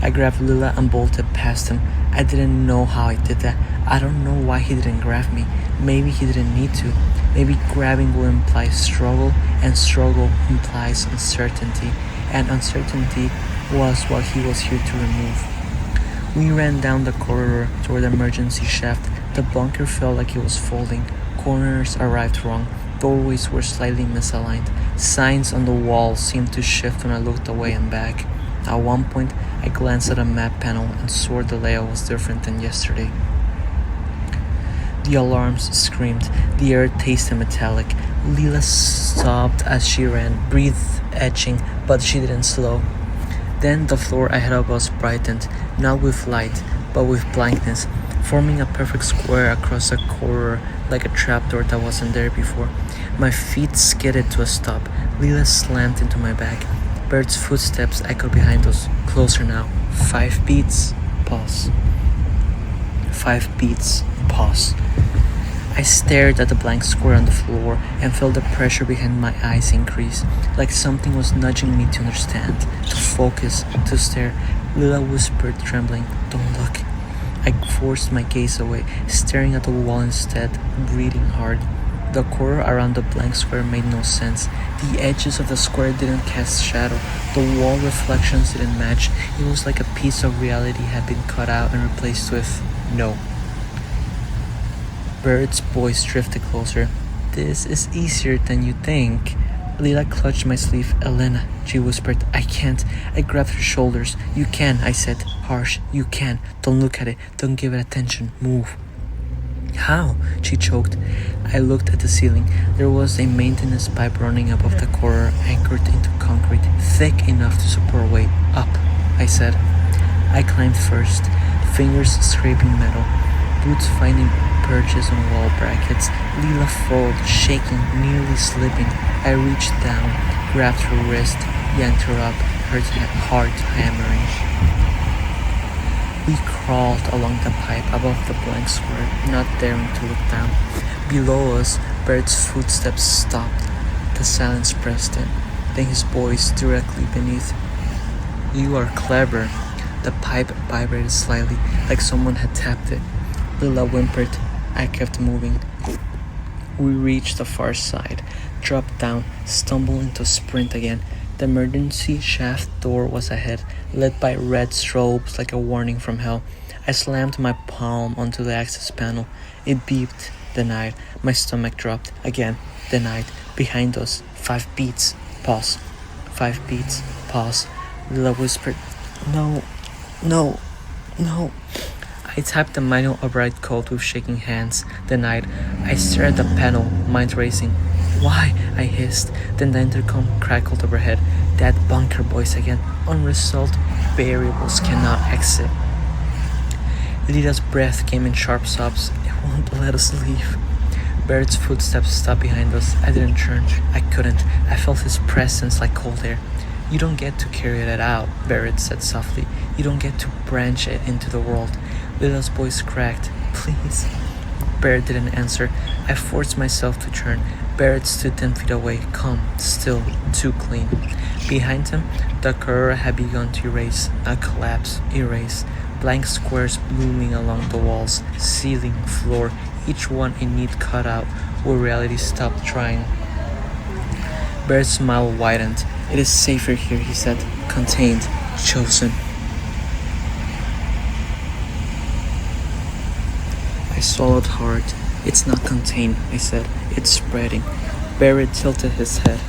I grabbed Lila and bolted past him. I didn't know how I did that. I don't know why he didn't grab me. Maybe he didn't need to. Maybe grabbing will imply struggle, and struggle implies uncertainty, and uncertainty was what he was here to remove. We ran down the corridor toward the emergency shaft. The bunker felt like it was folding. Corners arrived wrong. Doorways were slightly misaligned. Signs on the wall seemed to shift when I looked away and back. At one point, I glanced at a map panel and swore the layout was different than yesterday. The alarms screamed. The air tasted metallic. Lila sobbed as she ran, breath etching, but she didn't slow. Then the floor ahead of us brightened, not with light, but with blankness, forming a perfect square across a corridor like a trapdoor that wasn't there before. My feet skidded to a stop. Lila slammed into my back. Bert's footsteps echoed behind us. Closer now. 5 beats. Pause. 5 beats. Pause. I stared at the blank square on the floor and felt the pressure behind my eyes increase, like something was nudging me to understand, to focus, to stare. Lila whispered, trembling, "Don't look." I forced my gaze away, staring at the wall instead, breathing hard. The corridor around the blank square made no sense. The edges of the square didn't cast shadow. The wall reflections didn't match. It was like a piece of reality had been cut out and replaced with no. Bert's voice drifted closer. "This is easier than you think." Lila clutched my sleeve. "Elena," she whispered, "I can't." I grabbed her shoulders. "You can," I said, harsh. "You can. Don't look at it. Don't give it attention. Move." "How?" she choked. I looked at the ceiling. There was a maintenance pipe running above the corridor, anchored into concrete, thick enough to support weight. "Up," I said. I climbed first, fingers scraping metal, boots finding perches on wall brackets. Lila followed, shaking, nearly slipping. I reached down, grabbed her wrist, yanked her up, her heart hammering. We crawled along the pipe above the blank square, not daring to look down. Below us, Bert's footsteps stopped. The silence pressed in. Then his voice directly beneath. "You are clever." The pipe vibrated slightly, like someone had tapped it. Lila whimpered. I kept moving. We reached the far side, dropped down, stumbled into a sprint again. The emergency shaft door was ahead, lit by red strobes like a warning from hell. I slammed my palm onto the access panel. It beeped. Denied. My stomach dropped. Again. Denied. Behind us. 5 beats. Pause. 5 beats. Pause. Lila whispered, "No. No. No." I typed the manual override code with shaking hands. Denied. I stared at the panel, mind racing. "Why?" I hissed. Then the intercom crackled overhead. That bunker voice again. "Unresolved variables cannot exit." Lila's breath came in sharp sobs. "It won't let us leave." Bert's footsteps stopped behind us. I didn't turn. I couldn't. I felt his presence like cold air. "You don't get to carry that out," Barrett said softly. "You don't get to branch it into the world." Lila's voice cracked. "Please." Barrett didn't answer. I forced myself to turn. Barrett stood 10 feet away, calm, still, too clean. Behind him, the corridor had begun to erase, a collapse, erase. Blank squares blooming along the walls, ceiling, floor, each one a neat cutout where reality stopped trying. Barrett's smile widened. "It is safer here," he said. "Contained. Chosen." I swallowed hard. "It's not contained," I said. "It's spreading." Barrett tilted his head.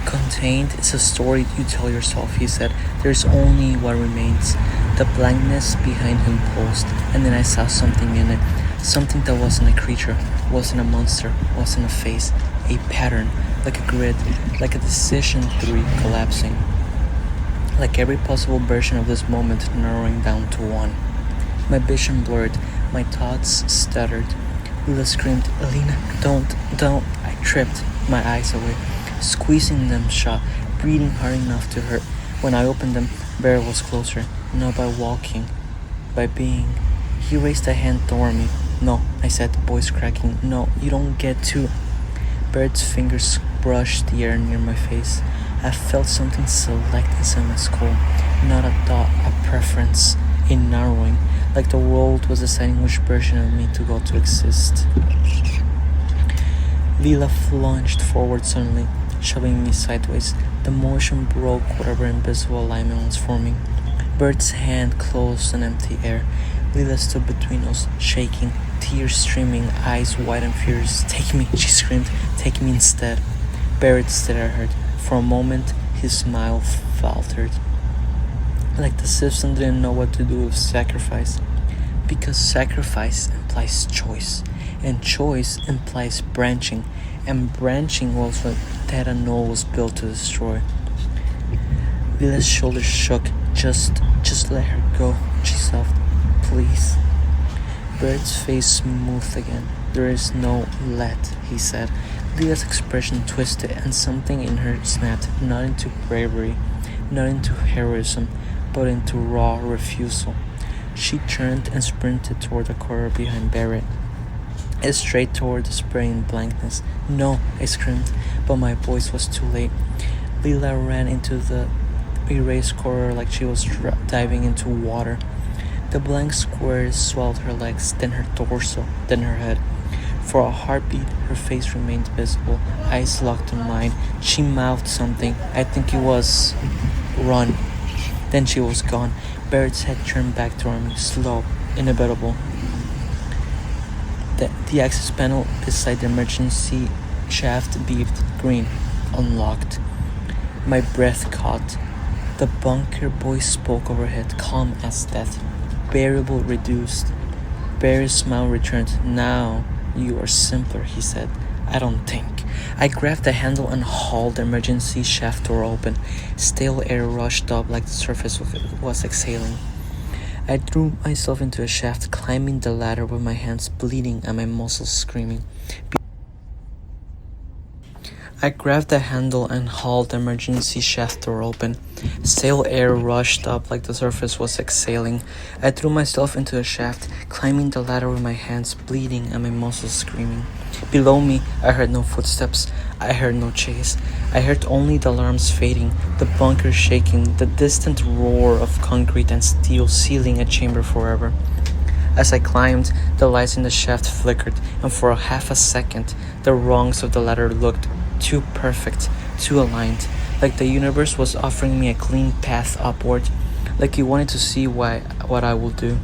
"Contained is a story you tell yourself," he said. "There's only what remains." The blankness behind him closed, and then I saw something in it. Something that wasn't a creature, wasn't a monster, wasn't a face. A pattern, like a grid, like a decision tree collapsing. Like every possible version of this moment narrowing down to one. My vision blurred, my thoughts stuttered. Lila screamed, "Elena, don't." I tripped, my eyes away, squeezing them shut, breathing hard enough to hurt. When I opened them, Bear was closer, not by walking, by being. He raised a hand toward me. No, I said, voice cracking. No, you don't get to. Barrett's fingers brushed the air near my face. I felt something select inside my skull. Not a thought, a preference, a narrowing, like the world was deciding which version of me to go to exist. Lila lunged forward suddenly, shoving me sideways. The motion broke whatever invisible alignment was forming. Bert's hand closed on empty air. Lila stood between us, shaking, tears streaming, eyes wide and furious. "Take me," she screamed. "Take me instead." Barrett stared at her. For a moment, his smile faltered, like the system didn't know what to do with sacrifice. Because sacrifice implies choice, and choice implies branching, and branching was what Theta Null was built to destroy. Lila's shoulders shook. Just let her go, she sobbed. "Please." Bert's face smoothed again. "There is no let," he said. Lila's expression twisted, and something in her snapped, not into bravery, not into heroism, but into raw refusal. She turned and sprinted toward the corridor behind Barrett, straight toward the spraying blankness. "No," I screamed, but my voice was too late. Lila ran into the erased corridor like she was diving into water. The blank squares swelled her legs, then her torso, then her head. For a heartbeat, her face remained visible, eyes locked on mine. She mouthed something. I think it was, "Run." Then she was gone. Barrett's head turned back toward me, slow, inevitable. The access panel beside the emergency shaft beeped, green, unlocked. My breath caught. The bunker boy spoke overhead, calm as death, variable reduced. Barry's smile returned. "Now you are simpler," he said. "I don't think." I grabbed the handle and hauled the emergency shaft door open. Stale air rushed up like the surface was exhaling. I threw myself into a shaft, climbing the ladder with my hands bleeding and my muscles screaming. I grabbed the handle and hauled the emergency shaft door open. Stale air rushed up like the surface was exhaling. I threw myself into the shaft, climbing the ladder with my hands bleeding and my muscles screaming. Below me, I heard no footsteps. I heard no chase. I heard only the alarms fading, the bunker shaking, the distant roar of concrete and steel sealing a chamber forever. As I climbed, the lights in the shaft flickered, and for half a second, the rungs of the ladder looked too perfect, too aligned, like the universe was offering me a clean path upward, like it wanted to see what I will do.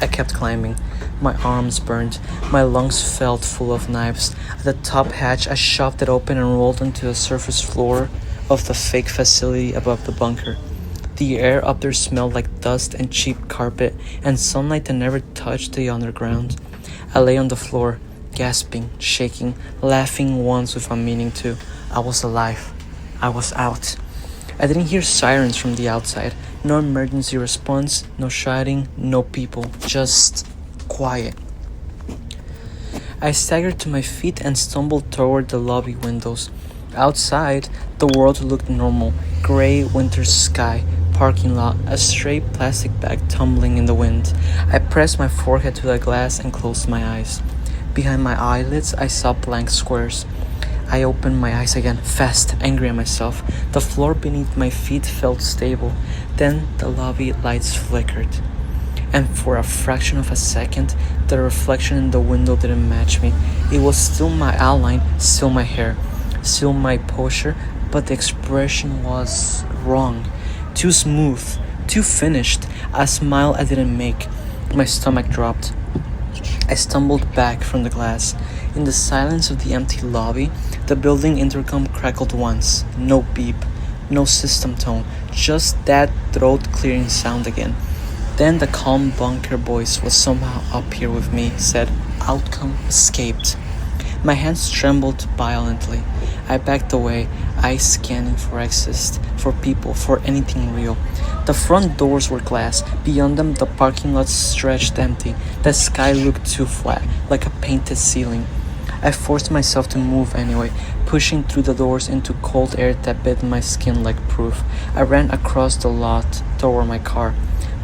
I kept climbing. My arms burned. My lungs felt full of knives. At the top hatch, I shoved it open and rolled onto the surface floor of the fake facility above the bunker. The air up there smelled like dust and cheap carpet and sunlight that never touched the underground. I lay on the floor, gasping, shaking, laughing once without meaning to. I was alive. I was out. I didn't hear sirens from the outside. No emergency response, no shouting, no people. Just quiet. I staggered to my feet and stumbled toward the lobby windows. Outside, the world looked normal. Gray winter sky, parking lot, a stray plastic bag tumbling in the wind. I pressed my forehead to the glass and closed my eyes. Behind my eyelids, I saw blank squares. I opened my eyes again, fast, angry at myself. The floor beneath my feet felt stable. Then the lobby lights flickered. And for a fraction of a second, the reflection in the window didn't match me. It was still my outline, still my hair, still my posture, but the expression was wrong. Too smooth, too finished, a smile I didn't make. My stomach dropped. I stumbled back from the glass. In the silence of the empty lobby, the building intercom crackled once. No beep, no system tone, just that throat-clearing sound again. Then the calm bunker voice was somehow up here with me, said, "Outcome escaped." My hands trembled violently. I backed away, eyes scanning for exits, for people, for anything real. The front doors were glass. Beyond them, the parking lot stretched empty. The sky looked too flat, like a painted ceiling. I forced myself to move anyway, pushing through the doors into cold air that bit my skin like proof. I ran across the lot toward my car.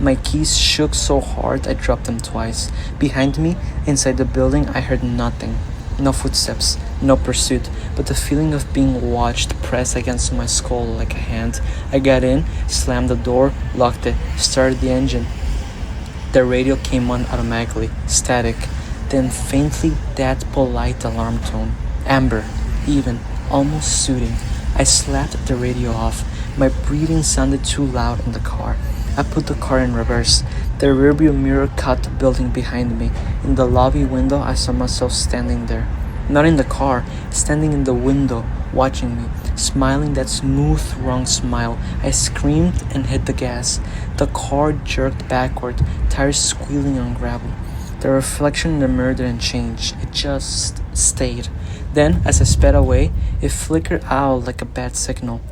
My keys shook so hard I dropped them twice. Behind me, inside the building, I heard nothing. No footsteps, no pursuit, but the feeling of being watched pressed against my skull like a hand. I got in, slammed the door, locked it, started the engine. The radio came on automatically, static, then faintly that polite alarm tone. Amber, even, almost soothing. I slapped the radio off. My breathing sounded too loud in the car. I put the car in reverse. The rearview mirror caught the building behind me. In the lobby window, I saw myself standing there. Not in the car, standing in the window, watching me, smiling that smooth, wrong smile. I screamed and hit the gas. The car jerked backward, tires squealing on gravel. The reflection in the mirror didn't change, it just stayed. Then, as I sped away, it flickered out like a bad signal.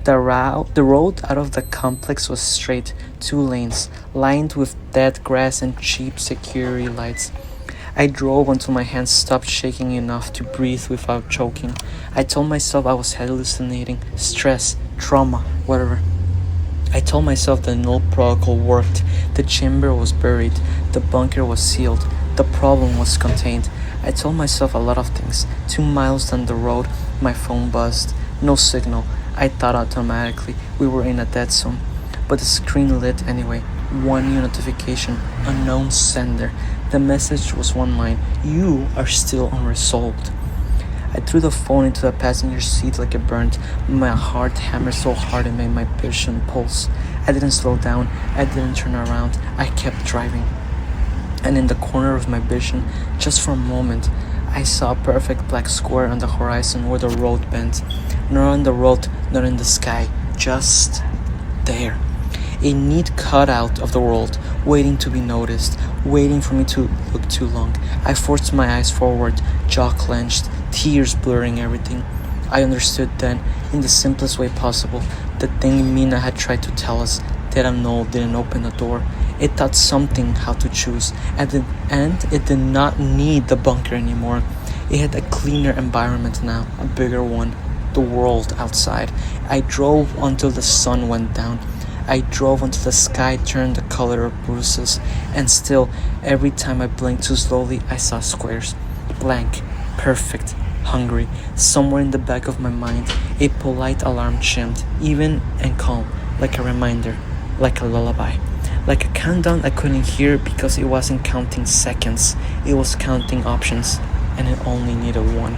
The road out of the complex was straight, 2 lanes, lined with dead grass and cheap security lights. I drove until my hands stopped shaking enough to breathe without choking. I told myself I was hallucinating, stress, trauma, whatever. I told myself the null protocol worked, the chamber was buried, the bunker was sealed, the problem was contained. I told myself a lot of things. 2 miles down the road, my phone buzzed. No signal. I thought automatically we were in a dead zone. But the screen lit anyway. 1 new notification, unknown sender. The message was one line: you are still unresolved. I threw the phone into the passenger seat like it burned. My heart hammered so hard it made my vision pulse. I didn't slow down. I didn't turn around. I kept driving. And in the corner of my vision, just for a moment, I saw a perfect black square on the horizon where the road bent. Not on the road, not in the sky, just there. A neat cutout of the world, waiting to be noticed, waiting for me to look too long. I forced my eyes forward, jaw clenched, tears blurring everything. I understood then, in the simplest way possible, the thing Mina had tried to tell us, that I know didn't open the door. It taught something how to choose, and it did not need the bunker anymore. It had a cleaner environment now, a bigger one, the world outside. I drove until the sun went down. I drove until the sky turned the color of bruises, and still, every time I blinked too slowly, I saw squares. Blank, perfect, hungry. Somewhere in the back of my mind, a polite alarm chimed, even and calm, like a reminder, like a lullaby. Like a countdown I couldn't hear because it wasn't counting seconds, it was counting options, and it only needed one.